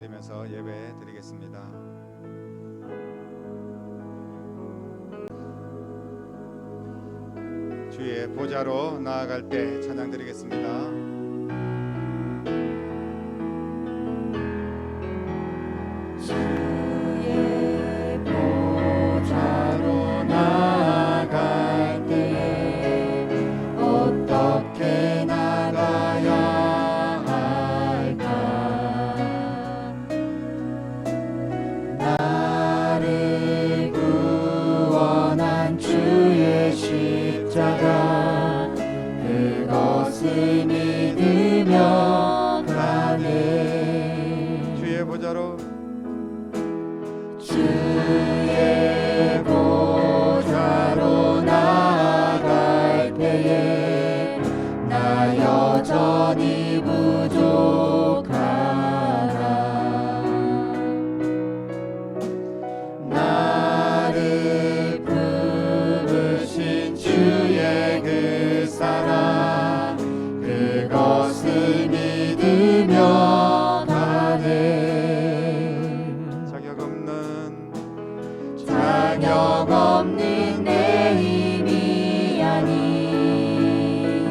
드리면서 예배 드리겠습니다. 주의 보좌로 나아갈 때 찬양 드리겠습니다. 그것을 믿으며 가네. 주의 보좌로 나아갈 때에 나 여전히 부족하나. 나를 부르신 주의 그 사랑, 그것을 믿으며 가네. 자격 없는 내 힘이 아닌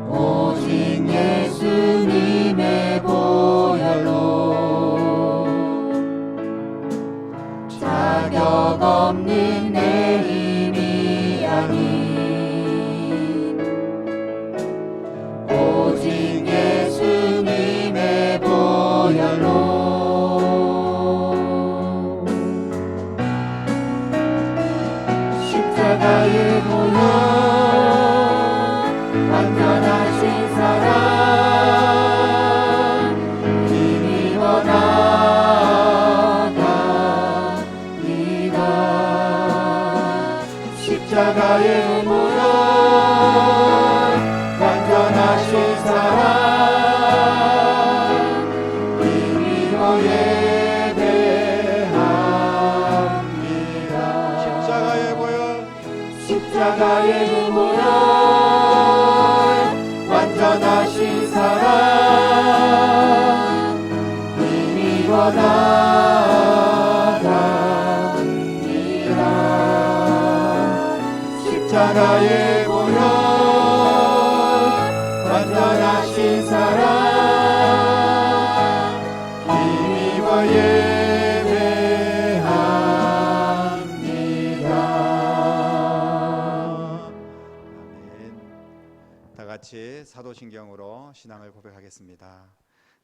오직 예수님의 보혈로, 자격 없는 내 힘이 아닌 오직 예수님의 보혈로. 십자가의 보혈, 완전하신 사랑, 힘입어 나아갑니다. 십자가의 보혈, 완전하신 사랑, 힘입어 예배합니다. 십자가의 보혈, 완전하신 사랑, 힘입어 나아갑니다. 십자가의 보혈, 완전하신 사랑, 힘입어 예배합니다. 다 같이 사도신경으로 신앙을 고백하겠습니다.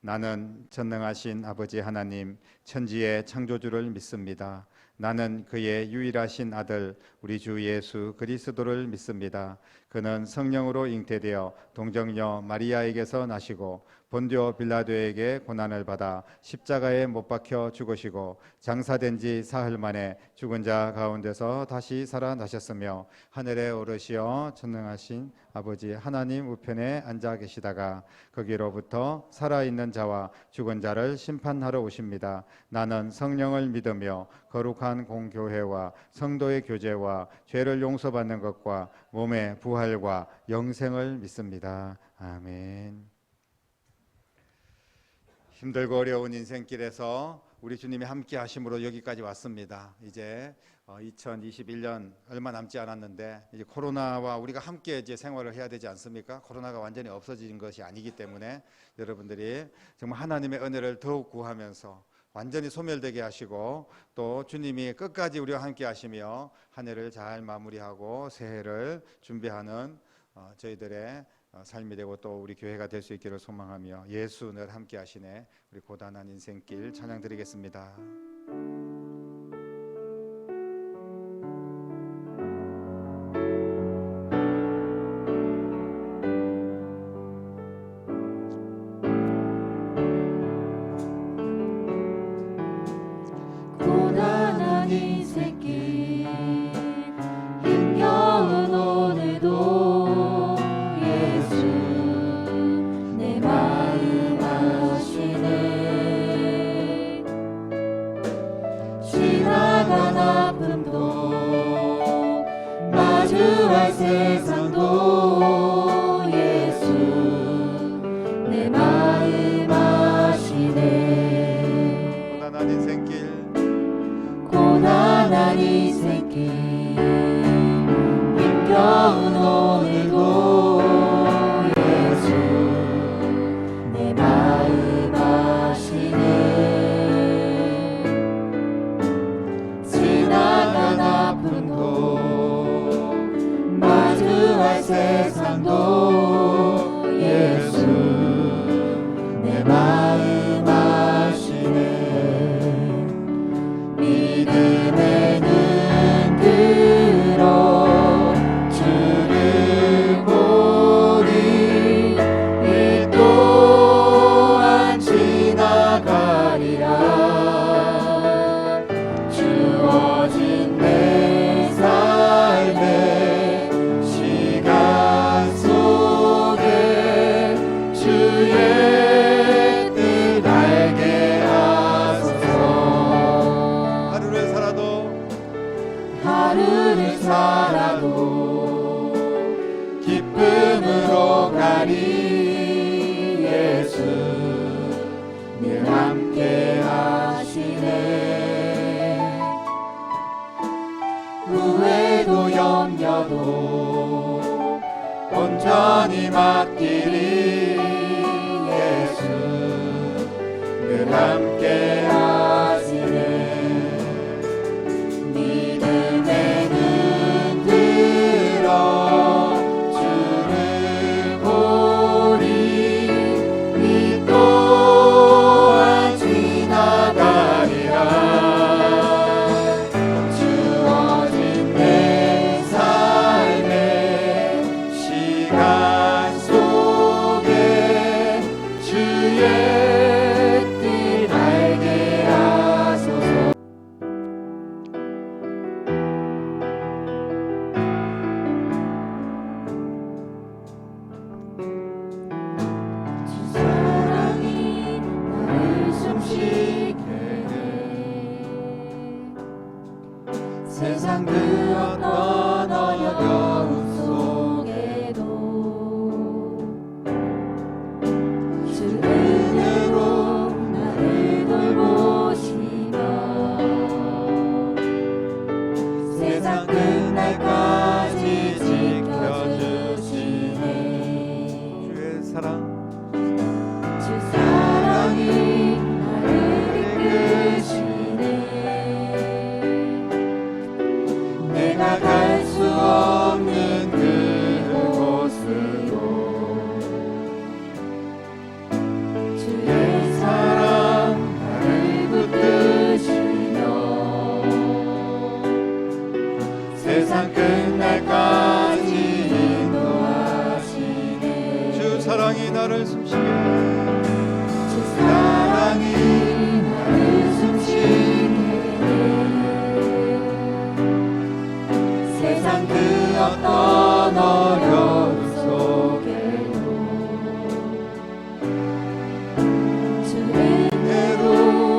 나는 전능하신 아버지 하나님, 천지의 창조주를 믿습니다. 나는 그의 유일하신 아들 우리 주 예수 그리스도를 믿습니다. 그는 성령으로 잉태되어 동정녀 마리아에게서 나시고 본디오 빌라도에게 고난을 받아 십자가에 못 박혀 죽으시고 장사된 지 사흘 만에 죽은 자 가운데서 다시 살아나셨으며 하늘에 오르시어 전능하신 아버지 하나님 우편에 앉아 계시다가 거기로부터 살아있는 자와 죽은 자를 심판하러 오십니다. 나는 성령을 믿으며 거룩한 공교회와 성도의 교제와 죄를 용서받는 것과 몸의 부활과 영생을 믿습니다. 아멘. 힘들고 어려운 인생길에서 우리 주님이 함께 하심으로 여기까지 왔습니다. 이제 2021년 얼마 남지 않았는데 이제 코로나와 우리가 함께 이제 생활을 해야 되지 않습니까? 코로나가 완전히 없어진 것이 아니기 때문에 여러분들이 정말 하나님의 은혜를 더욱 구하면서 완전히 소멸되게 하시고 또 주님이 끝까지 우리와 함께 하시며 한 해를 잘 마무리하고 새해를 준비하는 저희들의 삶이 되고 또 우리 교회가 될 수 있기를 소망하며 예수 늘 함께 하시네 우리 고단한 인생길 찬양 드리겠습니다. 고단한 인생길 힘겨운 오늘도 예수 내 마음 아시네. 날이 예수 늘 함께 하시네. 후회도 염려도 온전히 맡기리. 예수 늘 함께 하시네. 믿음의 눈 들어 주를 보리. 이 또한 지나가리라. 주어진 내 삶의 시간 속에 주의 뜻 알게 하소서. 주 사랑이 나를 숨쉬게 해. 세상 그 어떤 어려움 속에도 주 은혜로 나를 돌보시며 세상 끝날까지 지켜주시네. 주의 사랑 주 사랑이 나를 이끄시네. 내가 갈 수 없는 그곳으로 주의 사랑 나를 붙드시며 세상 끝날까지 인도하시네. 주 사랑이 나를 숨쉬게 주 사랑이 나를 숨쉬게 해. 세상 그 어떤 어려움 속에도 주 은혜로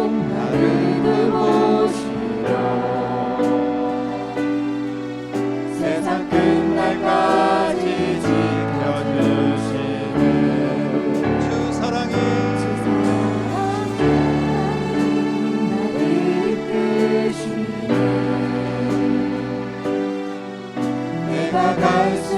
나를 돌보시며 세상 끝날까지 지켜주시네. 주 사랑이 주 사랑이 나를 이끄시네. 내가 갈 수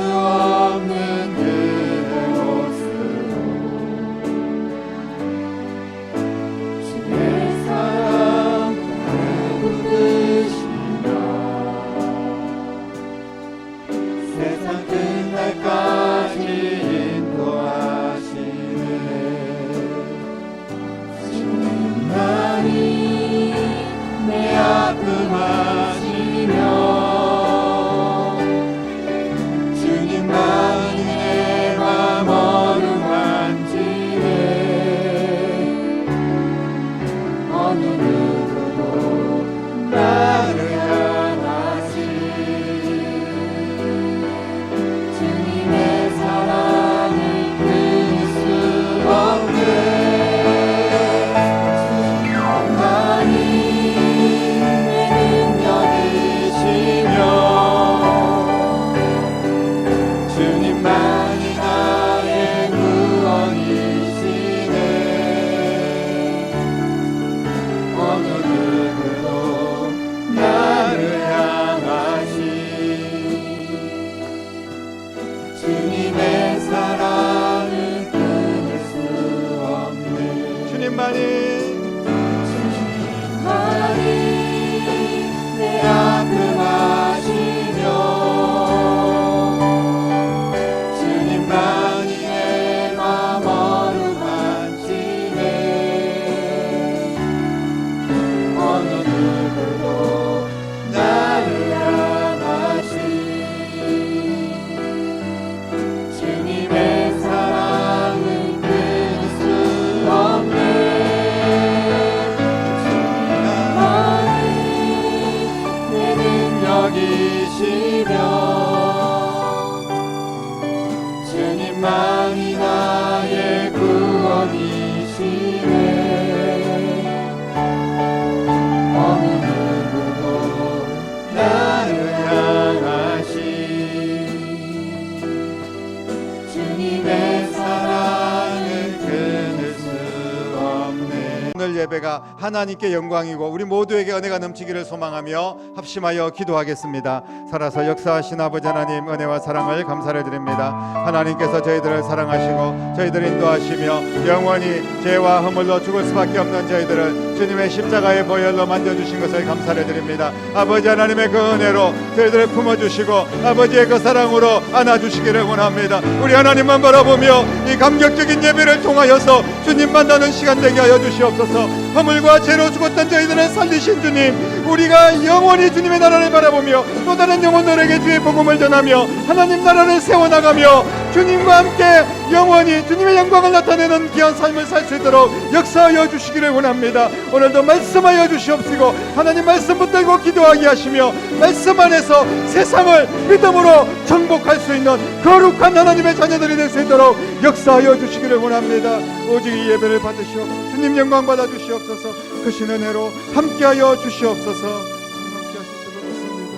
예배가 하나님께 영광이고 우리 모두에게 은혜가 넘치기를 소망하며 합심하여 기도하겠습니다. 살아서 역사하신 아버지 하나님, 은혜와 사랑을 감사를 드립니다. 하나님께서 저희들을 사랑하시고 저희들을 인도하시며 영원히 죄와 허물로 죽을 수밖에 없는 저희들을 주님의 십자가의 보혈로 만져주신 것을 감사를 드립니다. 아버지 하나님의 그 은혜로 저희들을 품어주시고 아버지의 그 사랑으로 안아주시기를 원합니다. 우리 하나님만 바라보며 이 감격적인 예배를 통하여서 주님 만나는 시간 되게 하여 주시옵소서. 허물과 죄로 죽었던 저희들을 살리신 주님, 우리가 영원히 주님의 나라를 바라보며 또 다른 영혼들에게 주의 복음을 전하며 하나님 나라를 세워나가며 주님과 함께 영원히 주님의 영광을 나타내는 귀한 삶을 살 수 있도록 역사하여 주시기를 원합니다. 오늘도 말씀하여 주시옵시고 하나님 말씀 붙들고 기도하게 하시며 말씀 안에서 세상을 믿음으로 정복할 수 있는 거룩한 하나님의 자녀들이 될 수 있도록 역사하여 주시기를 원합니다. 오직 이 예배를 받으시옵소서. 주님 영광 받아 주시옵소서. 크신 은혜로 함께하여 주시옵소서. 함께하실 줄 믿습니다.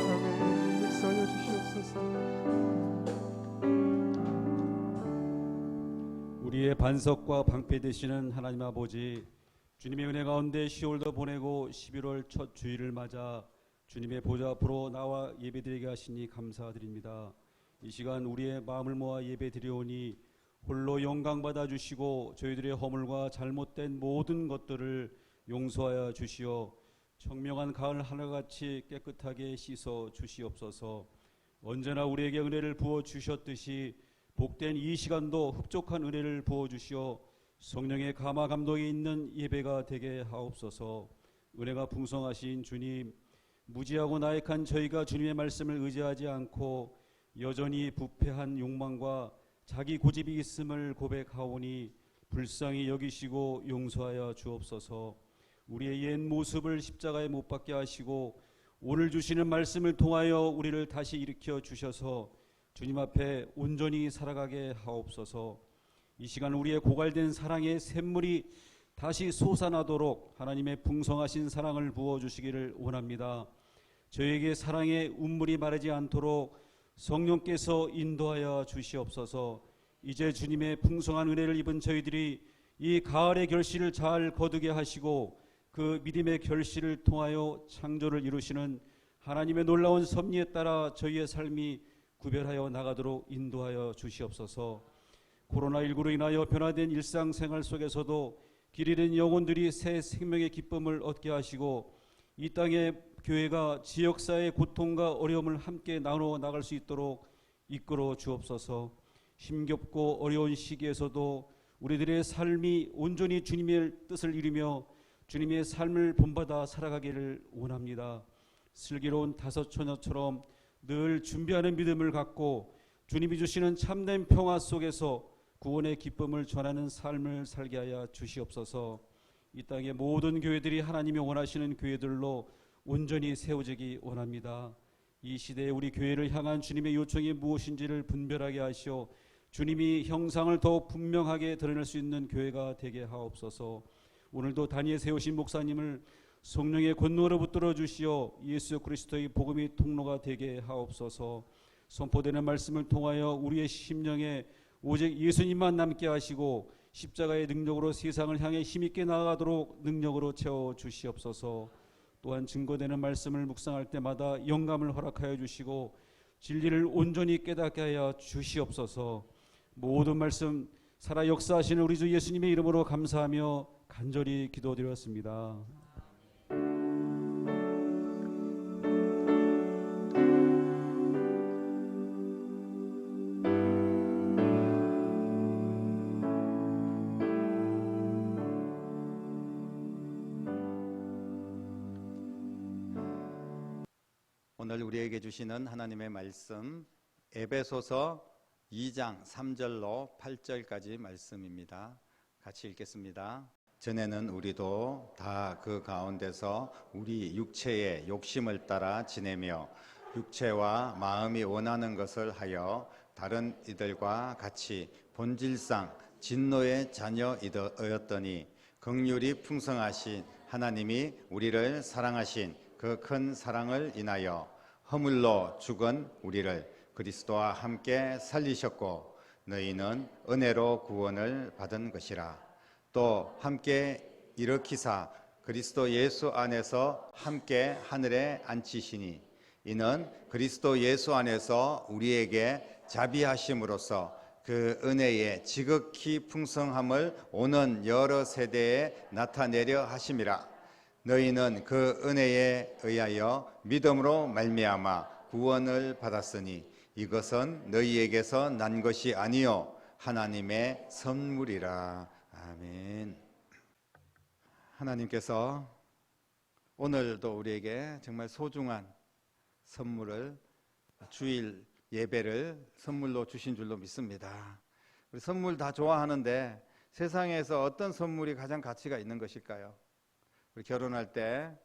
역사하여 주시옵소서. 우리의 반석과 방패 되시는 하나님 아버지, 주님의 은혜 가운데 10월도 보내고 11월 첫 주일을 맞아 주님의 보좌 앞으로 나와 예배드리게 하시니 감사드립니다. 이 시간 우리의 마음을 모아 예배드리오니 홀로 영광 받아 주시고 저희들의 허물과 잘못된 모든 것들을 용서하여 주시어 청명한 가을 하늘같이 깨끗하게 씻어 주시옵소서. 언제나 우리에게 은혜를 부어 주셨듯이 복된 이 시간도 흡족한 은혜를 부어 주시어 성령의 감화 감동이 있는 예배가 되게 하옵소서. 은혜가 풍성하신 주님, 무지하고 나약한 저희가 주님의 말씀을 의지하지 않고 여전히 부패한 욕망과 자기 고집이 있음을 고백하오니 불쌍히 여기시고 용서하여 주옵소서. 우리의 옛 모습을 십자가에 못 박게 하시고 오늘 주시는 말씀을 통하여 우리를 다시 일으켜 주셔서 주님 앞에 온전히 살아가게 하옵소서. 이 시간 우리의 고갈된 사랑의 샘물이 다시 솟아나도록 하나님의 풍성하신 사랑을 부어주시기를 원합니다. 저에게 사랑의 운물이 마르지 않도록 성령께서 인도하여 주시옵소서. 이제 주님의 풍성한 은혜를 입은 저희들이 이 가을의 결실을 잘 거두게 하시고 그 믿음의 결실을 통하여 창조를 이루시는 하나님의 놀라운 섭리에 따라 저희의 삶이 구별하여 나가도록 인도하여 주시옵소서. 코로나19로 인하여 변화된 일상생활 속에서도 길 잃은 영혼들이 새 생명의 기쁨을 얻게 하시고 이 땅의 교회가 지역사회의 고통과 어려움을 함께 나누어 나갈 수 있도록 이끌어 주옵소서. 힘겹고 어려운 시기에서도 우리들의 삶이 온전히 주님의 뜻을 이루며 주님의 삶을 본받아 살아가기를 원합니다. 슬기로운 다섯 처녀처럼 늘 준비하는 믿음을 갖고 주님이 주시는 참된 평화 속에서 구원의 기쁨을 전하는 삶을 살게 하여 주시옵소서. 이 땅의 모든 교회들이 하나님이 원하시는 교회들로 온전히 세워지기 원합니다. 이 시대에 우리 교회를 향한 주님의 요청이 무엇인지를 분별하게 하시어 주님이 형상을 더 분명하게 드러낼 수 있는 교회가 되게 하옵소서. 오늘도 단위에 세우신 목사님을 성령의 권능으로 붙들어 주시어 예수 그리스도의 복음의 통로가 되게 하옵소서. 선포되는 말씀을 통하여 우리의 심령에 오직 예수님만 남게 하시고 십자가의 능력으로 세상을 향해 힘있게 나아가도록 능력으로 채워 주시옵소서. 또한 증거되는 말씀을 묵상할 때마다 영감을 허락하여 주시고 진리를 온전히 깨닫게 하여 주시옵소서. 모든 말씀 살아 역사하시는 우리 주 예수님의 이름으로 감사하며 간절히 기도드렸습니다. 오늘 우리에게 주시는 하나님의 말씀 에베소서 2장 3절로 8절까지 말씀입니다. 같이 읽겠습니다. 전에는 우리도 다 그 가운데서 우리 육체의 욕심을 따라 지내며 육체와 마음이 원하는 것을 하여 다른 이들과 같이 본질상 진노의 자녀이었더니 긍휼이 풍성하신 하나님이 우리를 사랑하신 그 큰 사랑을 인하여 허물로 죽은 우리를 그리스도와 함께 살리셨고 너희는 은혜로 구원을 받은 것이라. 또 함께 일으키사 그리스도 예수 안에서 함께 하늘에 앉히시니 이는 그리스도 예수 안에서 우리에게 자비하심으로써 그 은혜의 지극히 풍성함을 오는 여러 세대에 나타내려 하심이라. 너희는 그 은혜에 의하여 믿음으로 말미암아 구원을 받았으니 이것은 너희에게서 난 것이 아니요 하나님의 선물이라. 아멘. 하나님께서 오늘도 우리에게 정말 소중한 선물을, 주일 예배를 선물로 주신 줄로 믿습니다. 우리 선물 다 좋아하는데 세상에서 어떤 선물이 가장 가치가 있는 것일까요? 우리 결혼할 때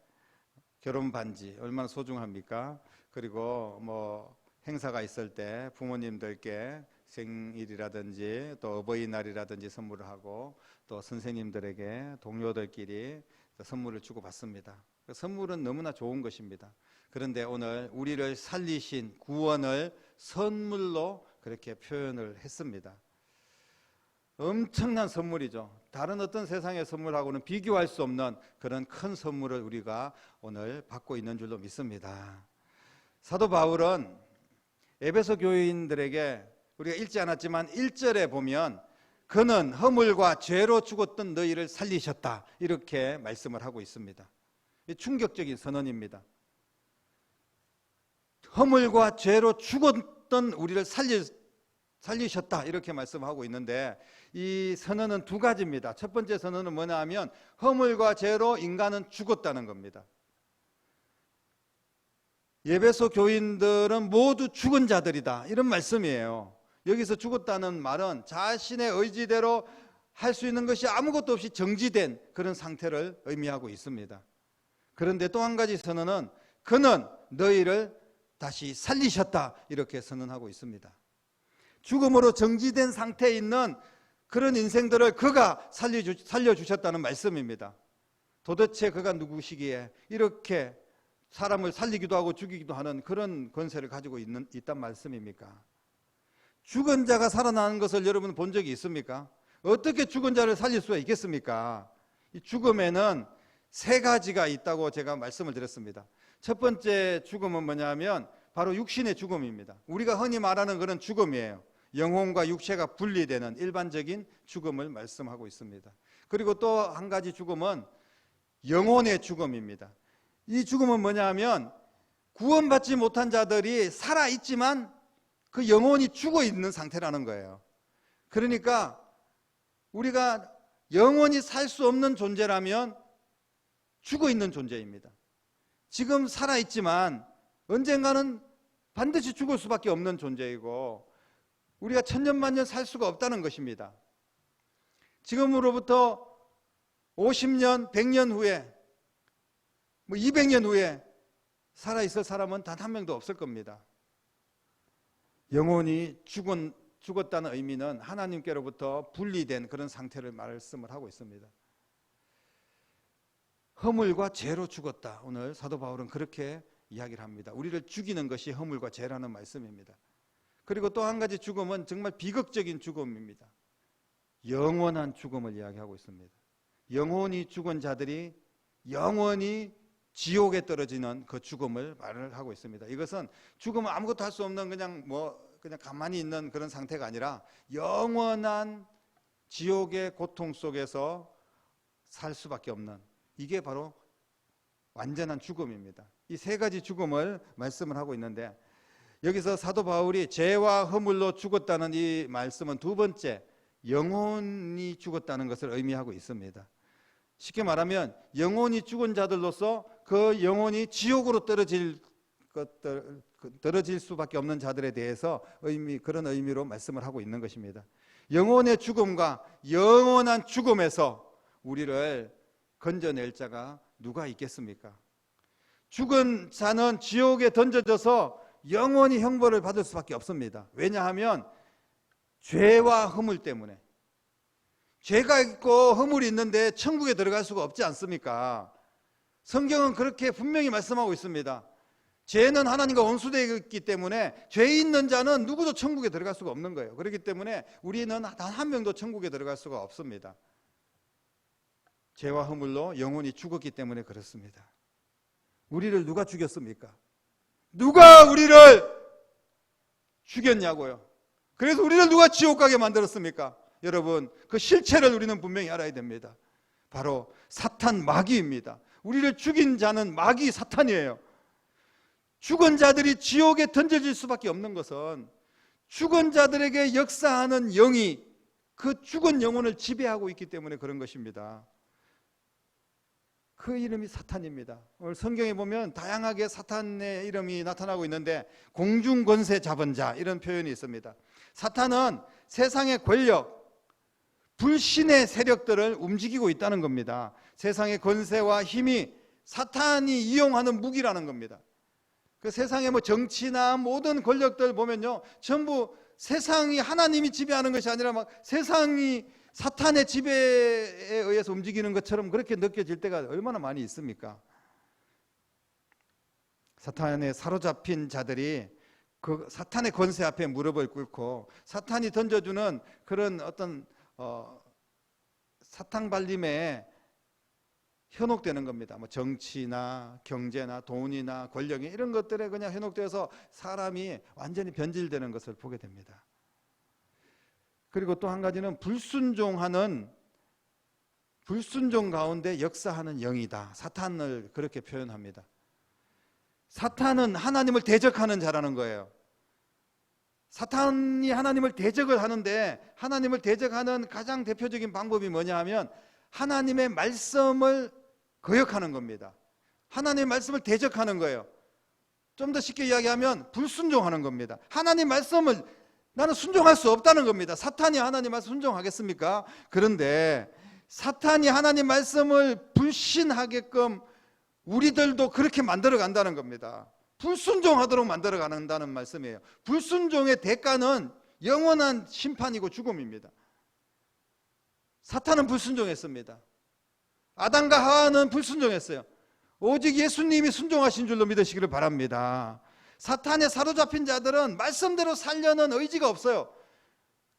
결혼 반지 얼마나 소중합니까? 그리고 뭐 행사가 있을 때 부모님들께 생일이라든지 또 어버이날이라든지 선물을 하고 또 선생님들에게 동료들끼리 선물을 주고 받습니다. 선물은 너무나 좋은 것입니다. 그런데 오늘 우리를 살리신 구원을 선물로 그렇게 표현을 했습니다. 엄청난 선물이죠. 다른 어떤 세상의 선물하고는 비교할 수 없는 그런 큰 선물을 우리가 오늘 받고 있는 줄로 믿습니다. 사도 바울은 에베소 교인들에게 우리가 읽지 않았지만 1절에 보면 그는 허물과 죄로 죽었던 너희를 살리셨다 이렇게 말씀을 하고 있습니다. 충격적인 선언입니다. 허물과 죄로 죽었던 우리를 살리셨다 이렇게 말씀하고 있는데 이 선언은 두 가지입니다. 첫 번째 선언은 뭐냐 하면 허물과 죄로 인간은 죽었다는 겁니다. 에베소 교인들은 모두 죽은 자들이다 이런 말씀이에요. 여기서 죽었다는 말은 자신의 의지대로 할 수 있는 것이 아무것도 없이 정지된 그런 상태를 의미하고 있습니다. 그런데 또 한 가지 선언은 그는 너희를 다시 살리셨다 이렇게 선언하고 있습니다. 죽음으로 정지된 상태에 있는 그런 인생들을 그가 살려주셨다는 말씀입니다. 도대체 그가 누구시기에 이렇게 사람을 살리기도 하고 죽이기도 하는 그런 권세를 가지고 있단 말씀입니까? 죽은 자가 살아나는 것을 여러분 본 적이 있습니까? 어떻게 죽은 자를 살릴 수가 있겠습니까? 이 죽음에는 세 가지가 있다고 제가 말씀을 드렸습니다. 첫 번째 죽음은 뭐냐면 바로 육신의 죽음입니다. 우리가 흔히 말하는 그런 죽음이에요. 영혼과 육체가 분리되는 일반적인 죽음을 말씀하고 있습니다. 그리고 또 한 가지 죽음은 영혼의 죽음입니다. 이 죽음은 뭐냐면 구원받지 못한 자들이 살아있지만 그 영혼이 죽어 있는 상태라는 거예요. 그러니까 우리가 영원히 살 수 없는 존재라면 죽어 있는 존재입니다. 지금 살아있지만 언젠가는 반드시 죽을 수밖에 없는 존재이고 우리가 천년만년 살 수가 없다는 것입니다. 지금으로부터 50년, 100년 후에 200년 후에 살아있을 사람은 단 한 명도 없을 겁니다. 영혼이 죽었다는 의미는 하나님께로부터 분리된 그런 상태를 말씀을 하고 있습니다. 허물과 죄로 죽었다. 오늘 사도 바울은 그렇게 이야기를 합니다. 우리를 죽이는 것이 허물과 죄라는 말씀입니다. 그리고 또 한 가지 죽음은 정말 비극적인 죽음입니다. 영원한 죽음을 이야기하고 있습니다. 영혼이 죽은 자들이 영원히 지옥에 떨어지는 그 죽음을 말을 하고 있습니다. 이것은 죽음은 아무것도 할 수 없는 그냥 가만히 있는 그런 상태가 아니라 영원한 지옥의 고통 속에서 살 수밖에 없는 이게 바로 완전한 죽음입니다. 이 세 가지 죽음을 말씀을 하고 있는데 여기서 사도 바울이 죄와 허물로 죽었다는 이 말씀은 두 번째 영혼이 죽었다는 것을 의미하고 있습니다. 쉽게 말하면 영혼이 죽은 자들로서 그 영혼이 지옥으로 떨어질 수밖에 없는 자들에 대해서 그런 의미로 말씀을 하고 있는 것입니다. 영혼의 죽음과 영원한 죽음에서 우리를 건져낼 자가 누가 있겠습니까? 죽은 자는 지옥에 던져져서 영원히 형벌을 받을 수밖에 없습니다. 왜냐하면 죄와 허물 때문에. 죄가 있고 허물이 있는데 천국에 들어갈 수가 없지 않습니까? 성경은 그렇게 분명히 말씀하고 있습니다. 죄는 하나님과 원수되어 있기 때문에 죄 있는 자는 누구도 천국에 들어갈 수가 없는 거예요. 그렇기 때문에 우리는 단 한 명도 천국에 들어갈 수가 없습니다. 죄와 허물로 영혼이 죽었기 때문에 그렇습니다. 우리를 누가 죽였습니까? 누가 우리를 죽였냐고요. 그래서 우리를 누가 지옥 가게 만들었습니까? 여러분, 그 실체를 우리는 분명히 알아야 됩니다. 바로 사탄 마귀입니다. 우리를 죽인 자는 마귀 사탄이에요. 죽은 자들이 지옥에 던져질 수밖에 없는 것은 죽은 자들에게 역사하는 영이 그 죽은 영혼을 지배하고 있기 때문에 그런 것입니다. 그 이름이 사탄입니다. 오늘 성경에 보면 다양하게 사탄의 이름이 나타나고 있는데 공중 권세 잡은 자 이런 표현이 있습니다. 사탄은 세상의 권력, 불신의 세력들을 움직이고 있다는 겁니다. 세상의 권세와 힘이 사탄이 이용하는 무기라는 겁니다. 그 세상의 정치나 모든 권력들 보면요, 전부 세상이 하나님이 지배하는 것이 아니라 막 세상이 사탄의 지배에 의해서 움직이는 것처럼 그렇게 느껴질 때가 얼마나 많이 있습니까? 사탄에 사로잡힌 자들이 그 사탄의 권세 앞에 무릎을 꿇고 사탄이 던져주는 그런 어떤 사탕 발림에 현혹되는 겁니다. 정치나 경제나 돈이나 권력이 이런 것들에 그냥 현혹되어서 사람이 완전히 변질되는 것을 보게 됩니다. 그리고 또 한 가지는 불순종 가운데 역사하는 영이다. 사탄을 그렇게 표현합니다. 사탄은 하나님을 대적하는 자라는 거예요. 사탄이 하나님을 대적을 하는데 하나님을 대적하는 가장 대표적인 방법이 뭐냐 하면 하나님의 말씀을 거역하는 겁니다. 하나님의 말씀을 대적하는 거예요. 좀 더 쉽게 이야기하면 불순종하는 겁니다. 하나님 말씀을 나는 순종할 수 없다는 겁니다. 사탄이 하나님 말씀 순종하겠습니까? 그런데 사탄이 하나님 말씀을 불신하게끔 우리들도 그렇게 만들어 간다는 겁니다. 불순종하도록 만들어 간다는 말씀이에요. 불순종의 대가는 영원한 심판이고 죽음입니다. 사탄은 불순종했습니다. 아담과 하와는 불순종했어요. 오직 예수님이 순종하신 줄로 믿으시기를 바랍니다. 사탄에 사로잡힌 자들은 말씀대로 살려는 의지가 없어요.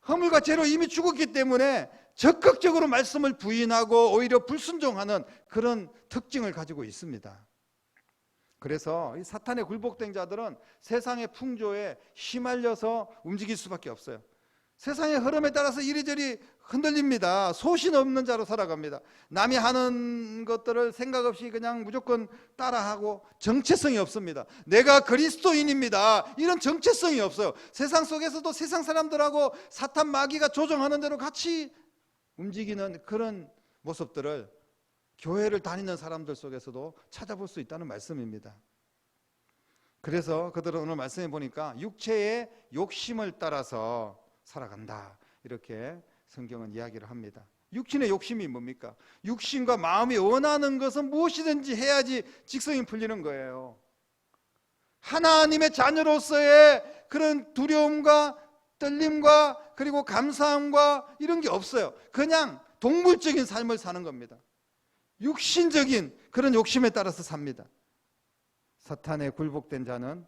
허물과 죄로 이미 죽었기 때문에 적극적으로 말씀을 부인하고 오히려 불순종하는 그런 특징을 가지고 있습니다. 그래서 이 사탄에 굴복된 자들은 세상의 풍조에 휘말려서 움직일 수밖에 없어요. 세상의 흐름에 따라서 이리저리 흔들립니다. 소신 없는 자로 살아갑니다. 남이 하는 것들을 생각 없이 그냥 무조건 따라하고 정체성이 없습니다. 내가 그리스도인입니다. 이런 정체성이 없어요. 세상 속에서도 세상 사람들하고 사탄 마귀가 조종하는 대로 같이 움직이는 그런 모습들을 교회를 다니는 사람들 속에서도 찾아볼 수 있다는 말씀입니다. 그래서 그들은 오늘 말씀해 보니까 육체의 욕심을 따라서 살아간다, 이렇게 성경은 이야기를 합니다. 육신의 욕심이 뭡니까? 육신과 마음이 원하는 것은 무엇이든지 해야지 직성이 풀리는 거예요. 하나님의 자녀로서의 그런 두려움과 떨림과 그리고 감사함과 이런 게 없어요. 그냥 동물적인 삶을 사는 겁니다. 육신적인 그런 욕심에 따라서 삽니다. 사탄에 굴복된 자는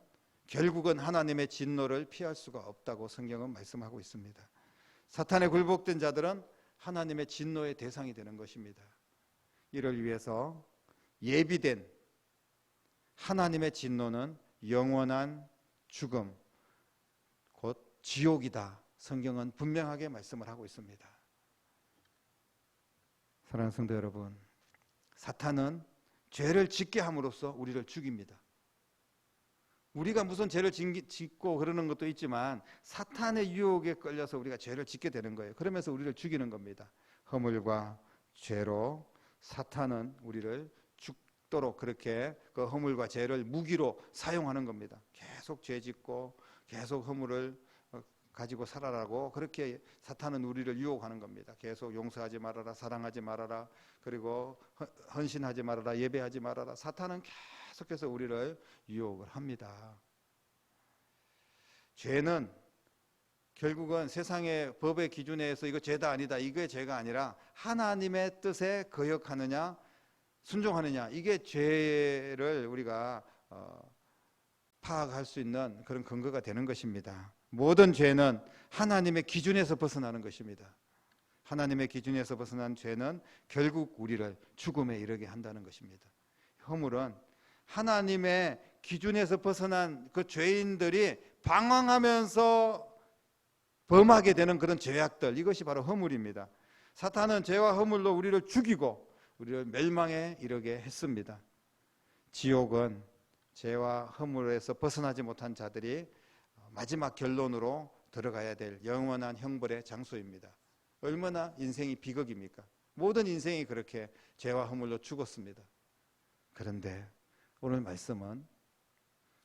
결국은 하나님의 진노를 피할 수가 없다고 성경은 말씀하고 있습니다. 사탄에 굴복된 자들은 하나님의 진노의 대상이 되는 것입니다. 이를 위해서 예비된 하나님의 진노는 영원한 죽음, 곧 지옥이다. 성경은 분명하게 말씀을 하고 있습니다. 사랑하는 성도 여러분, 사탄은 죄를 짓게 함으로써 우리를 죽입니다. 우리가 무슨 죄를 짓고 그러는 것도 있지만 사탄의 유혹에 끌려서 우리가 죄를 짓게 되는 거예요. 그러면서 우리를 죽이는 겁니다. 허물과 죄로 사탄은 우리를 죽도록 그렇게 그 허물과 죄를 무기로 사용하는 겁니다. 계속 죄 짓고 계속 허물을 가지고 살아라고 그렇게 사탄은 우리를 유혹하는 겁니다. 계속 용서하지 말아라, 사랑하지 말아라, 그리고 헌신하지 말아라, 예배하지 말아라. 사탄은 계속해서 우리를 유혹을 합니다. 죄는 결국은 세상의 법의 기준에서 이거 죄다 아니다, 이게 죄가 아니라 하나님의 뜻에 거역하느냐 순종하느냐, 이게 죄를 우리가 파악할 수 있는 그런 근거가 되는 것입니다. 모든 죄는 하나님의 기준에서 벗어나는 것입니다. 하나님의 기준에서 벗어난 죄는 결국 우리를 죽음에 이르게 한다는 것입니다. 허물은 하나님의 기준에서 벗어난 그 죄인들이 방황하면서 범하게 되는 그런 죄악들, 이것이 바로 허물입니다. 사탄은 죄와 허물로 우리를 죽이고 우리를 멸망에 이르게 했습니다. 지옥은 죄와 허물에서 벗어나지 못한 자들이 마지막 결론으로 들어가야 될 영원한 형벌의 장소입니다. 얼마나 인생이 비극입니까? 모든 인생이 그렇게 죄와 허물로 죽었습니다. 그런데 오늘 말씀은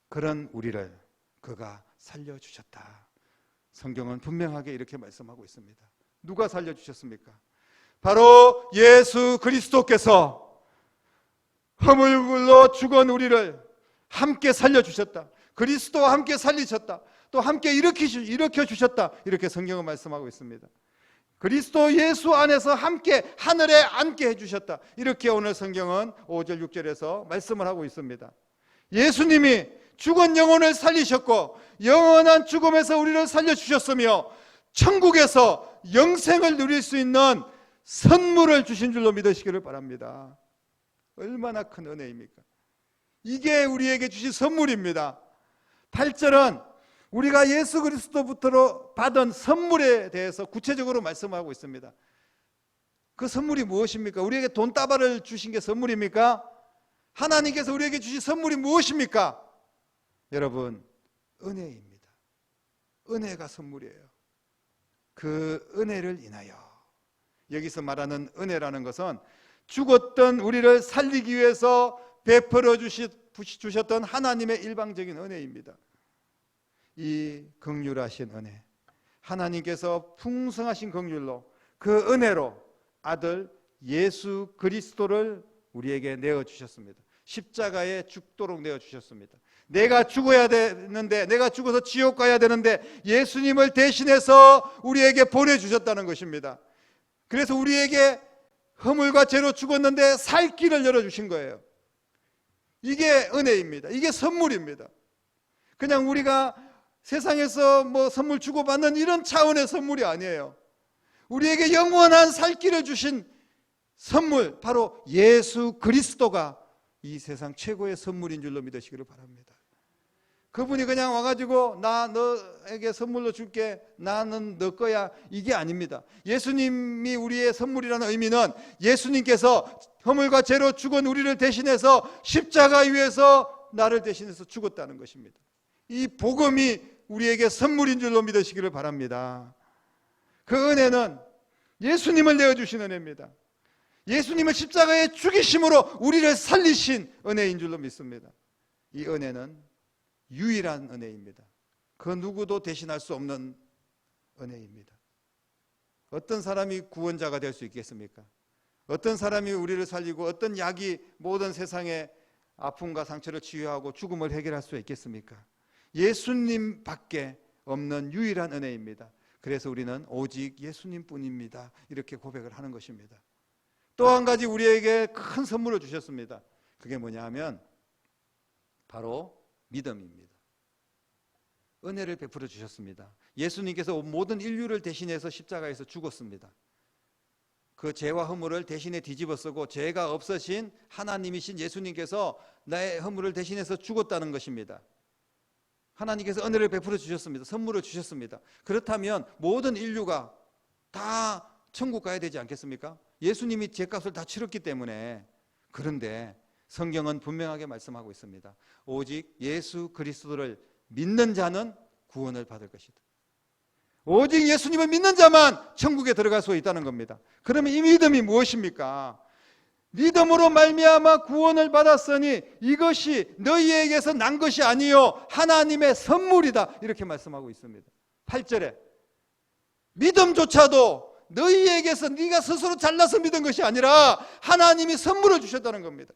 그런 우리를 그가 살려주셨다. 성경은 분명하게 이렇게 말씀하고 있습니다. 누가 살려주셨습니까? 바로 예수 그리스도께서 허물로 죽은 우리를 함께 살려주셨다. 그리스도와 함께 살리셨다. 또 함께 일으켜주셨다. 이렇게 성경은 말씀하고 있습니다. 그리스도 예수 안에서 함께 하늘에 앉게 해주셨다. 이렇게 오늘 성경은 5절 6절에서 말씀을 하고 있습니다. 예수님이 죽은 영혼을 살리셨고 영원한 죽음에서 우리를 살려주셨으며 천국에서 영생을 누릴 수 있는 선물을 주신 줄로 믿으시기를 바랍니다. 얼마나 큰 은혜입니까? 이게 우리에게 주신 선물입니다. 8절은 우리가 예수 그리스도부터 받은 선물에 대해서 구체적으로 말씀하고 있습니다. 그 선물이 무엇입니까? 우리에게 돈다발을 주신 게 선물입니까? 하나님께서 우리에게 주신 선물이 무엇입니까? 여러분, 은혜입니다. 은혜가 선물이에요. 그 은혜를 인하여, 여기서 말하는 은혜라는 것은 죽었던 우리를 살리기 위해서 베풀어 주셨던 하나님의 일방적인 은혜입니다. 이 긍휼하신 은혜, 하나님께서 풍성하신 긍휼로 그 은혜로 아들 예수 그리스도를 우리에게 내어주셨습니다. 십자가에 죽도록 내어주셨습니다. 내가 죽어야 되는데, 내가 죽어서 지옥 가야 되는데 예수님을 대신해서 우리에게 보내주셨다는 것입니다. 그래서 우리에게 허물과 죄로 죽었는데 살 길을 열어주신 거예요. 이게 은혜입니다. 이게 선물입니다. 그냥 우리가 세상에서 뭐 선물 주고받는 이런 차원의 선물이 아니에요. 우리에게 영원한 살 길을 주신 선물, 바로 예수 그리스도가 이 세상 최고의 선물인 줄로 믿으시기를 바랍니다. 그분이 그냥 와가지고 나 너에게 선물로 줄게, 나는 너 거야, 이게 아닙니다. 예수님이 우리의 선물이라는 의미는 예수님께서 허물과 죄로 죽은 우리를 대신해서 십자가 위에서 나를 대신해서 죽었다는 것입니다. 이 복음이 우리에게 선물인 줄로 믿으시기를 바랍니다. 그 은혜는 예수님을 내어주신 은혜입니다. 예수님을 십자가에 죽이심으로 우리를 살리신 은혜인 줄로 믿습니다. 이 은혜는 유일한 은혜입니다. 그 누구도 대신할 수 없는 은혜입니다. 어떤 사람이 구원자가 될 수 있겠습니까? 어떤 사람이 우리를 살리고 어떤 약이 모든 세상의 아픔과 상처를 치유하고 죽음을 해결할 수 있겠습니까? 예수님밖에 없는 유일한 은혜입니다. 그래서 우리는 오직 예수님뿐입니다. 이렇게 고백을 하는 것입니다. 또 한 가지 우리에게 큰 선물을 주셨습니다. 그게 뭐냐 하면 바로 믿음입니다. 은혜를 베풀어 주셨습니다. 예수님께서 모든 인류를 대신해서 십자가에서 죽었습니다. 그 죄와 허물을 대신에 뒤집어 쓰고 죄가 없으신 하나님이신 예수님께서 나의 허물을 대신해서 죽었다는 것입니다. 하나님께서 은혜를 베풀어 주셨습니다. 선물을 주셨습니다. 그렇다면 모든 인류가 다 천국 가야 되지 않겠습니까? 예수님이 죄값을 다 치렀기 때문에. 그런데 성경은 분명하게 말씀하고 있습니다. 오직 예수 그리스도를 믿는 자는 구원을 받을 것이다. 오직 예수님을 믿는 자만 천국에 들어갈 수 있다는 겁니다. 그러면 이 믿음이 무엇입니까? 믿음으로 말미암아 구원을 받았으니 이것이 너희에게서 난 것이 아니요 하나님의 선물이다. 이렇게 말씀하고 있습니다. 8절에 믿음조차도 너희에게서 네가 스스로 잘나서 믿은 것이 아니라 하나님이 선물을 주셨다는 겁니다.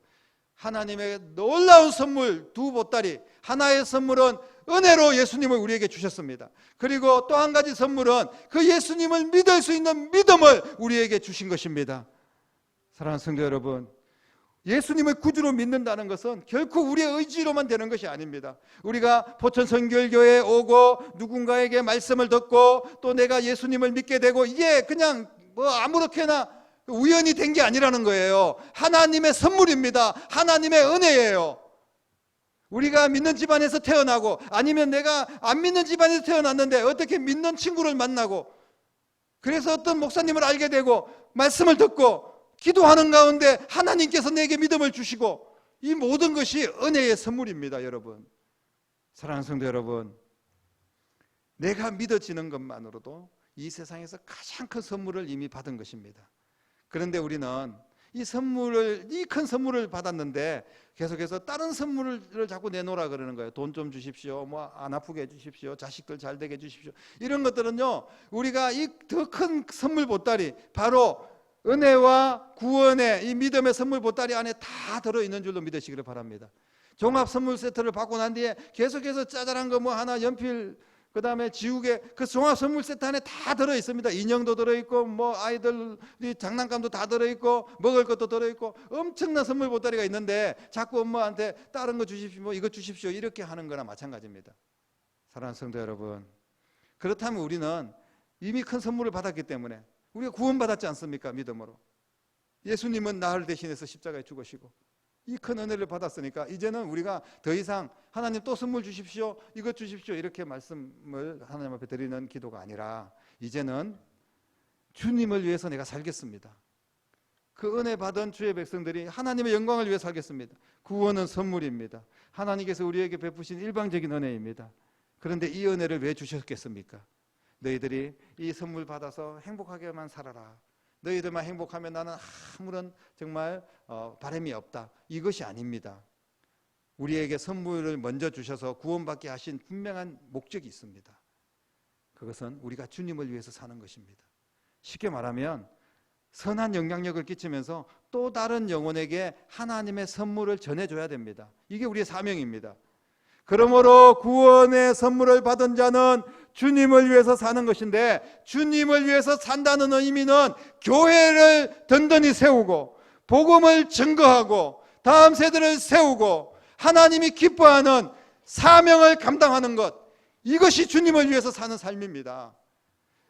하나님의 놀라운 선물 두 보따리. 하나의 선물은 은혜로 예수님을 우리에게 주셨습니다. 그리고 또 한 가지 선물은 그 예수님을 믿을 수 있는 믿음을 우리에게 주신 것입니다. 사랑하는 성도 여러분, 예수님을 구주로 믿는다는 것은 결코 우리의 의지로만 되는 것이 아닙니다. 우리가 포천선교회에 오고 누군가에게 말씀을 듣고 또 내가 예수님을 믿게 되고 이게 그냥 뭐 아무렇게나 우연히 된 게 아니라는 거예요. 하나님의 선물입니다. 하나님의 은혜예요. 우리가 믿는 집안에서 태어나고 아니면 내가 안 믿는 집안에서 태어났는데 어떻게 믿는 친구를 만나고 그래서 어떤 목사님을 알게 되고 말씀을 듣고 기도하는 가운데 하나님께서 내게 믿음을 주시고 이 모든 것이 은혜의 선물입니다. 여러분, 사랑하는 성도 여러분, 내가 믿어지는 것만으로도 이 세상에서 가장 큰 선물을 이미 받은 것입니다. 그런데 우리는 이 큰 선물을 받았는데 계속해서 다른 선물을 자꾸 내놓으라 그러는 거예요. 돈 좀 주십시오, 뭐 안 아프게 해주십시오, 자식들 잘 되게 해주십시오. 이런 것들은요, 우리가 이 더 큰 선물 보따리, 바로 은혜와 구원의 이 믿음의 선물 보따리 안에 다 들어있는 줄로 믿으시기를 바랍니다. 종합 선물 세트를 받고 난 뒤에 계속해서 짜잘한 거 뭐 하나, 연필, 그 다음에 지우개, 그 종합 선물 세트 안에 다 들어있습니다. 인형도 들어있고 뭐 아이들이 장난감도 다 들어있고 먹을 것도 들어있고 엄청난 선물 보따리가 있는데 자꾸 엄마한테 다른 거 주십시오, 뭐 이거 주십시오 이렇게 하는 거나 마찬가지입니다. 사랑하는 성도 여러분, 그렇다면 우리는 이미 큰 선물을 받았기 때문에 우리가 구원받았지 않습니까? 믿음으로 예수님은 나를 대신해서 십자가에 죽으시고 이 큰 은혜를 받았으니까 이제는 우리가 더 이상 하나님 또 선물 주십시오, 이것 주십시오 이렇게 말씀을 하나님 앞에 드리는 기도가 아니라 이제는 주님을 위해서 내가 살겠습니다. 그 은혜 받은 주의 백성들이 하나님의 영광을 위해 살겠습니다. 구원은 선물입니다. 하나님께서 우리에게 베푸신 일방적인 은혜입니다. 그런데 이 은혜를 왜 주셨겠습니까? 너희들이 이 선물 받아서 행복하게만 살아라, 너희들만 행복하면 나는 아무런 정말 바람이 없다, 이것이 아닙니다. 우리에게 선물을 먼저 주셔서 구원받게 하신 분명한 목적이 있습니다. 그것은 우리가 주님을 위해서 사는 것입니다. 쉽게 말하면 선한 영향력을 끼치면서 또 다른 영혼에게 하나님의 선물을 전해줘야 됩니다. 이게 우리의 사명입니다. 그러므로 구원의 선물을 받은 자는 주님을 위해서 사는 것인데, 주님을 위해서 산다는 의미는 교회를 든든히 세우고 복음을 증거하고 다음 세대를 세우고 하나님이 기뻐하는 사명을 감당하는 것, 이것이 주님을 위해서 사는 삶입니다.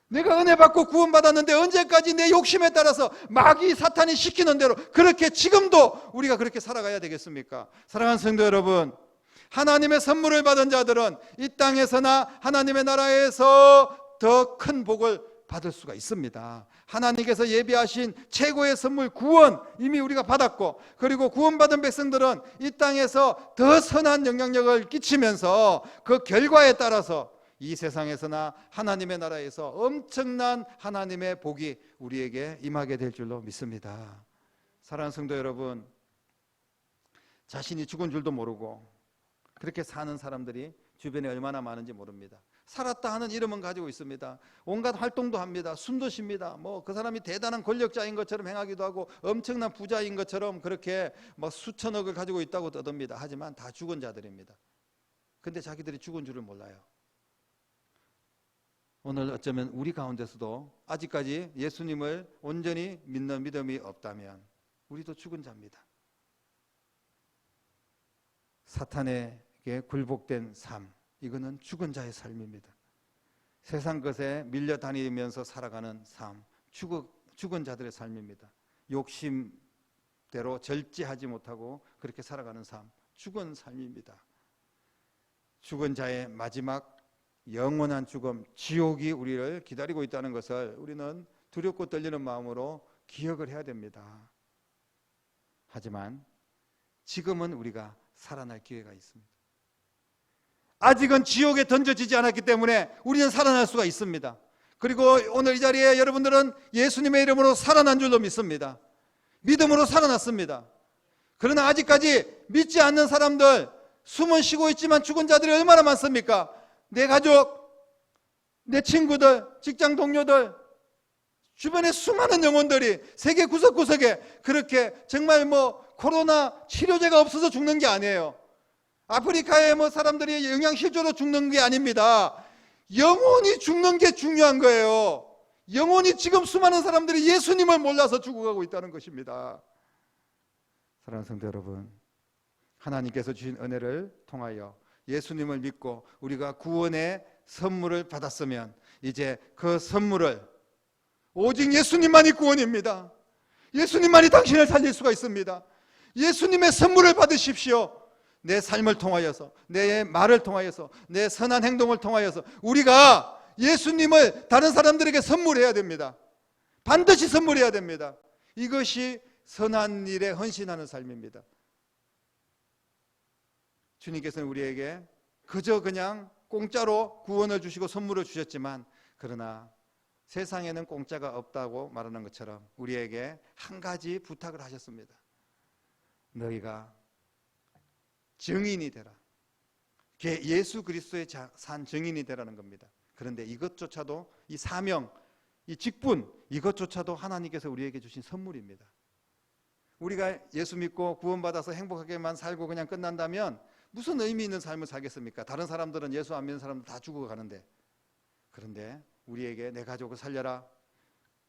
내가 은혜 받고 구원받았는데 언제까지 내 욕심에 따라서 마귀 사탄이 시키는 대로 그렇게 지금도 우리가 그렇게 살아가야 되겠습니까? 사랑하는 성도 여러분, 하나님의 선물을 받은 자들은 이 땅에서나 하나님의 나라에서 더 큰 복을 받을 수가 있습니다. 하나님께서 예비하신 최고의 선물 구원 이미 우리가 받았고, 그리고 구원받은 백성들은 이 땅에서 더 선한 영향력을 끼치면서 그 결과에 따라서 이 세상에서나 하나님의 나라에서 엄청난 하나님의 복이 우리에게 임하게 될 줄로 믿습니다. 사랑하는 성도 여러분, 자신이 죽은 줄도 모르고 그렇게 사는 사람들이 주변에 얼마나 많은지 모릅니다. 살았다 하는 이름은 가지고 있습니다. 온갖 활동도 합니다. 숨도 쉽니다. 뭐 그 사람이 대단한 권력자인 것처럼 행하기도 하고 엄청난 부자인 것처럼 그렇게 뭐 수천억을 가지고 있다고 떠듭니다. 하지만 다 죽은 자들입니다. 근데 자기들이 죽은 줄을 몰라요. 오늘 어쩌면 우리 가운데서도 아직까지 예수님을 온전히 믿는 믿음이 없다면 우리도 죽은 자입니다. 사탄에게 굴복된 삶, 이거는 죽은 자의 삶입니다. 세상 것에 밀려다니면서 살아가는 삶, 죽은 자들의 삶입니다. 욕심대로 절제하지 못하고 그렇게 살아가는 삶, 죽은 삶입니다. 죽은 자의 마지막 영원한 죽음, 지옥이 우리를 기다리고 있다는 것을 우리는 두렵고 떨리는 마음으로 기억을 해야 됩니다. 하지만 지금은 우리가 살아날 기회가 있습니다. 아직은 지옥에 던져지지 않았기 때문에 우리는 살아날 수가 있습니다. 그리고 오늘 이 자리에 여러분들은 예수님의 이름으로 살아난 줄로 믿습니다. 믿음으로 살아났습니다. 그러나 아직까지 믿지 않는 사람들, 숨은 쉬고 있지만 죽은 자들이 얼마나 많습니까? 내 가족, 내 친구들, 직장 동료들, 주변에 수많은 영혼들이 세계 구석구석에 그렇게 정말 뭐 코로나 치료제가 없어서 죽는 게 아니에요. 아프리카에 뭐 사람들이 영양실조로 죽는 게 아닙니다. 영혼이 죽는 게 중요한 거예요. 영혼이 지금 수많은 사람들이 예수님을 몰라서 죽어가고 있다는 것입니다. 사랑하는 성도 여러분, 하나님께서 주신 은혜를 통하여 예수님을 믿고 우리가 구원의 선물을 받았으면 이제 그 선물을 오직 예수님만이 구원입니다. 예수님만이 당신을 살릴 수가 있습니다. 예수님의 선물을 받으십시오. 내 삶을 통하여서, 내 말을 통하여서, 내 선한 행동을 통하여서 우리가 예수님을 다른 사람들에게 선물해야 됩니다. 반드시 선물해야 됩니다. 이것이 선한 일에 헌신하는 삶입니다. 주님께서는 우리에게 그저 그냥 공짜로 구원을 주시고 선물을 주셨지만, 그러나 세상에는 공짜가 없다고 말하는 것처럼 우리에게 한 가지 부탁을 하셨습니다. 너희가 증인이 되라. 예수 그리스도의 산 증인이 되라는 겁니다. 그런데 이것조차도, 이 사명, 이 직분, 이것조차도 하나님께서 우리에게 주신 선물입니다. 우리가 예수 믿고 구원받아서 행복하게만 살고 그냥 끝난다면 무슨 의미 있는 삶을 살겠습니까? 다른 사람들은 예수 안 믿는 사람들 다 죽어가는데. 그런데 우리에게 내 가족을 살려라.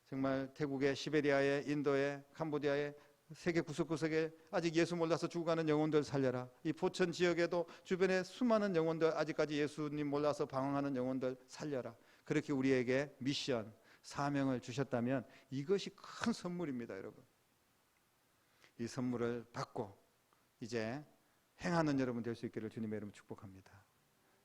정말 태국에, 시베리아에, 인도에, 캄보디아에, 세계 구석구석에 아직 예수 몰라서 죽어가는 영혼들 살려라. 이 포천 지역에도 주변에 수많은 영혼들, 아직까지 예수님 몰라서 방황하는 영혼들 살려라. 그렇게 우리에게 미션, 사명을 주셨다면 이것이 큰 선물입니다, 여러분. 이 선물을 받고 이제 행하는 여러분 될 수 있기를 주님의 이름으로 축복합니다.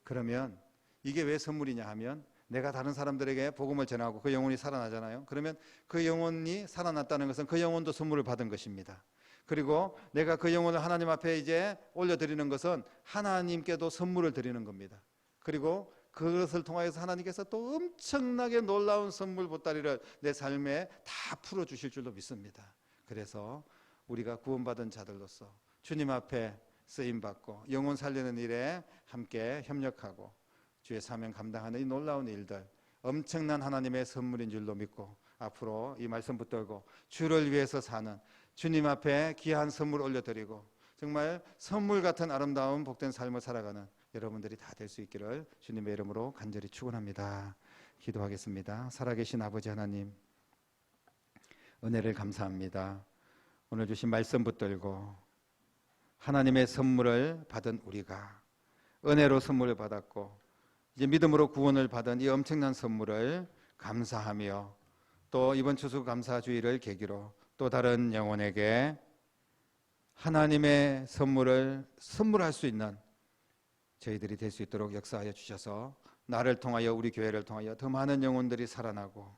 그러면 이게 왜 선물이냐 하면, 내가 다른 사람들에게 복음을 전하고 그 영혼이 살아나잖아요. 그러면 그 영혼이 살아났다는 것은 그 영혼도 선물을 받은 것입니다. 그리고 내가 그 영혼을 하나님 앞에 이제 올려드리는 것은 하나님께도 선물을 드리는 겁니다. 그리고 그것을 통하여서 하나님께서 또 엄청나게 놀라운 선물 보따리를 내 삶에 다 풀어주실 줄로 믿습니다. 그래서 우리가 구원받은 자들로서 주님 앞에 쓰임받고 영혼 살리는 일에 함께 협력하고 주의 사명 감당하는 이 놀라운 일들, 엄청난 하나님의 선물인 줄로 믿고 앞으로 이 말씀 붙들고 주를 위해서 사는, 주님 앞에 귀한 선물 올려드리고 정말 선물 같은 아름다운 복된 삶을 살아가는 여러분들이 다 될 수 있기를 주님의 이름으로 간절히 축원합니다. 기도하겠습니다. 살아계신 아버지 하나님, 은혜를 감사합니다. 오늘 주신 말씀 붙들고 하나님의 선물을 받은 우리가, 은혜로 선물을 받았고 이제 믿음으로 구원을 받은 이 엄청난 선물을 감사하며, 또 이번 추수감사주의를 계기로 또 다른 영혼에게 하나님의 선물을 선물할 수 있는 저희들이 될 수 있도록 역사하여 주셔서 나를 통하여, 우리 교회를 통하여 더 많은 영혼들이 살아나고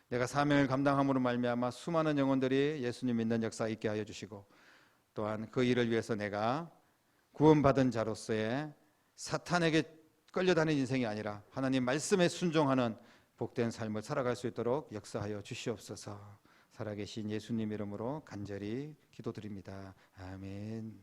내가 사명을 감당함으로 말미암아 수많은 영혼들이 예수님 믿는 역사 있게 하여 주시고, 또한 그 일을 위해서 내가 구원받은 자로서의 사탄에게 끌려다니는 인생이 아니라 하나님 말씀에 순종하는 복된 삶을 살아갈 수 있도록 역사하여 주시옵소서. 살아계신 예수님 이름으로 간절히 기도드립니다. 아멘.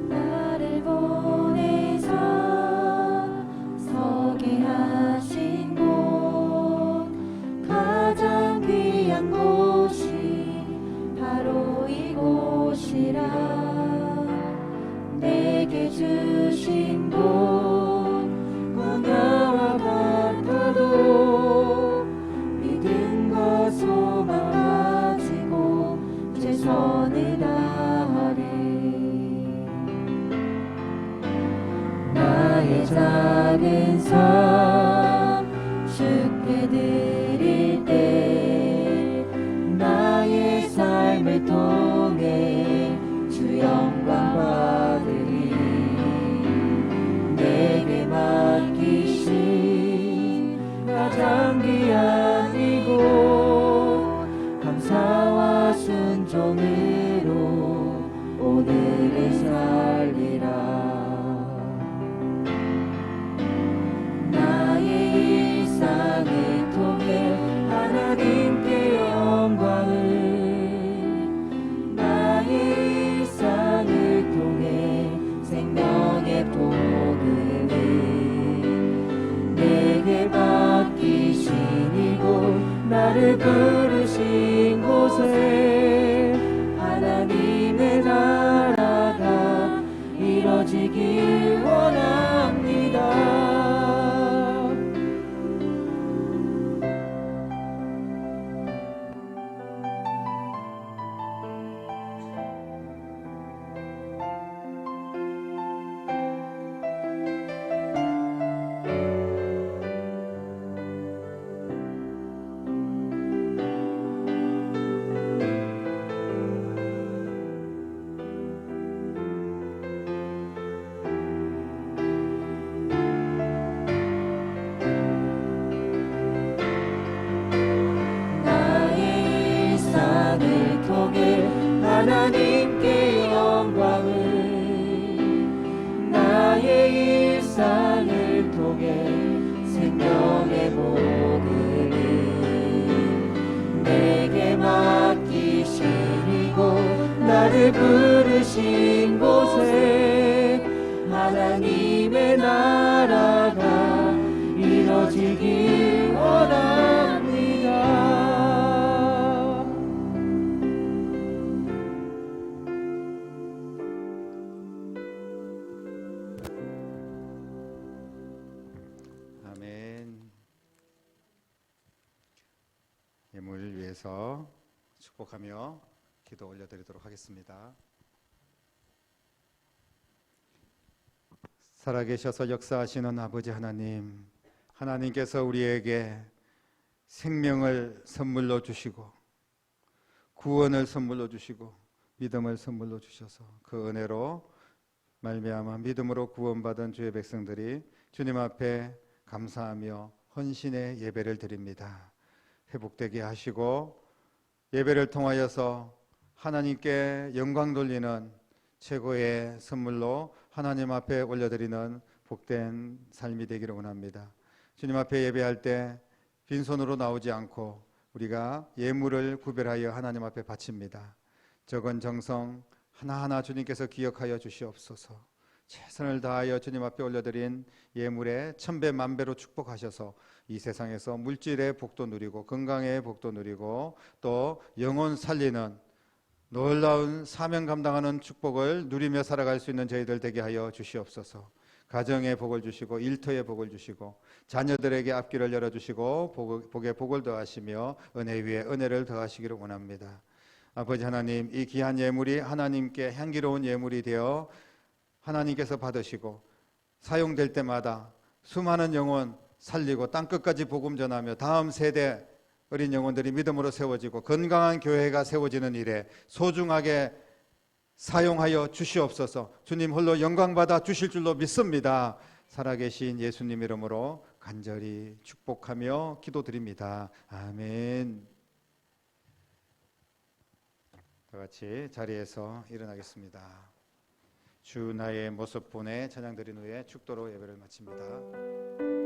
나를 보내서 서게 하신 곳, 가장 귀한 곳이 바로 이곳이라. 내게 주신 곳, 광야와 같아도 믿음과 소망 가지고 최선을 다하리. 나의 작은 삶 주께 드릴 때, 나의 삶을 통해 주 영광 받으리. 내게 맡기신 가장 귀한 이곳, 감사와 순종으로 오늘을 살리라. 나의 일상을 통해 일상을 통해 생명의 복음을 내게 맡기신 이곳 나를 부르신 곳에 하나님의 나라가 이뤄지길 원합니다. 아멘. 예물을 위해서 축복하며 기도 올려드리도록 하겠습니다. 살아계셔서 역사하시는 아버지 하나님, 하나님께서 우리에게 생명을 선물로 주시고 구원을 선물로 주시고 믿음을 선물로 주셔서 그 은혜로 말미암아 믿음으로 구원받은 주의 백성들이 주님 앞에 감사하며 헌신의 예배를 드립니다. 회복되게 하시고 예배를 통하여서 하나님께 영광 돌리는 최고의 선물로 하나님 앞에 올려드리는 복된 삶이 되기를 원합니다. 주님 앞에 예배할 때 빈손으로 나오지 않고 우리가 예물을 구별하여 하나님 앞에 바칩니다. 적은 정성 하나하나 주님께서 기억하여 주시옵소서. 최선을 다하여 주님 앞에 올려드린 예물에 천배 만배로 축복하셔서 이 세상에서 물질의 복도 누리고 건강의 복도 누리고 또 영혼 살리는 놀라운 사명 감당하는 축복을 누리며 살아갈 수 있는 저희들 되게 하여 주시옵소서. 가정의 복을 주시고 일터의 복을 주시고 자녀들에게 앞길을 열어주시고 복에 복을 더하시며 은혜 위에 은혜를 더하시기를 원합니다. 아버지 하나님, 이 귀한 예물이 하나님께 향기로운 예물이 되어 하나님께서 받으시고 사용될 때마다 수많은 영혼 살리고 땅끝까지 복음 전하며 다음 세대 어린 영혼들이 믿음으로 세워지고 건강한 교회가 세워지는 일에 소중하게 사용하여 주시옵소서. 주님 홀로 영광받아 주실 줄로 믿습니다. 살아계신 예수님 이름으로 간절히 축복하며 기도드립니다. 아멘. 다 같이 자리에서 일어나겠습니다. 주 나의 모습 보내 찬양 드린 후에 축도로 예배를 마칩니다.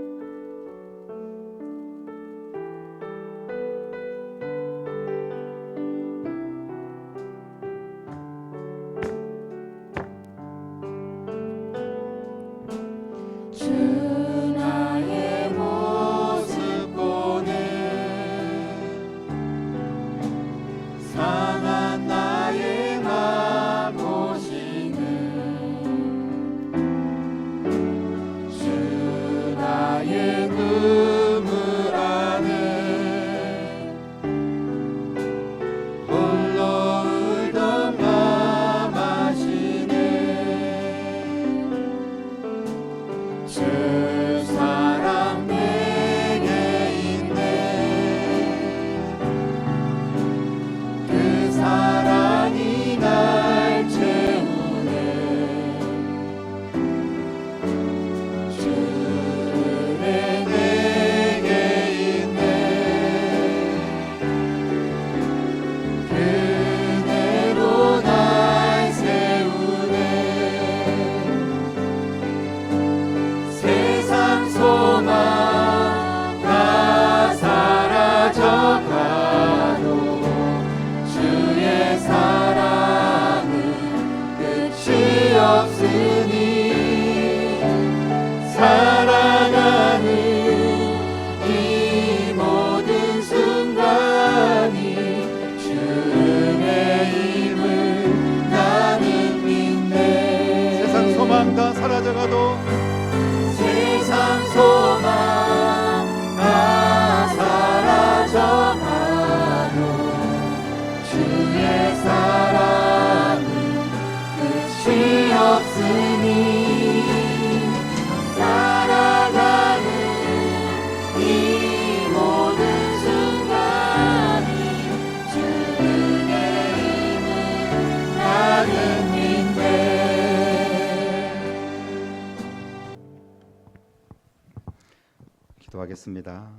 기도하겠습니다.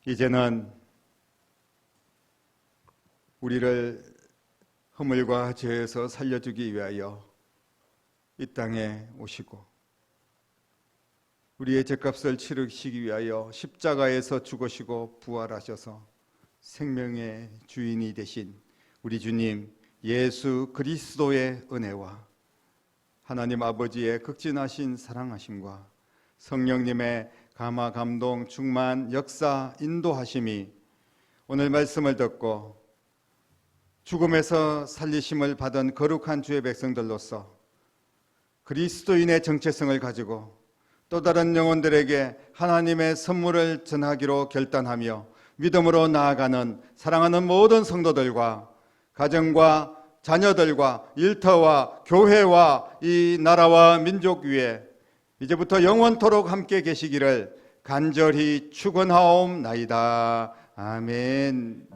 이제는 우리를 허물과 죄에서 살려주기 위하여 이 땅에 오시고 우리의 죗값을 치르시기 위하여 십자가에서 죽으시고 부활하셔서 생명의 주인이 되신 우리 주님 예수 그리스도의 은혜와 하나님 아버지의 극진하신 사랑하심과 성령님의 감화 감동 충만 역사 인도하심이 오늘 말씀을 듣고 죽음에서 살리심을 받은 거룩한 주의 백성들로서 그리스도인의 정체성을 가지고 또 다른 영혼들에게 하나님의 선물을 전하기로 결단하며 믿음으로 나아가는 사랑하는 모든 성도들과 가정과 자녀들과 일터와 교회와 이 나라와 민족 위에 이제부터 영원토록 함께 계시기를 간절히 축원하옵나이다. 아멘.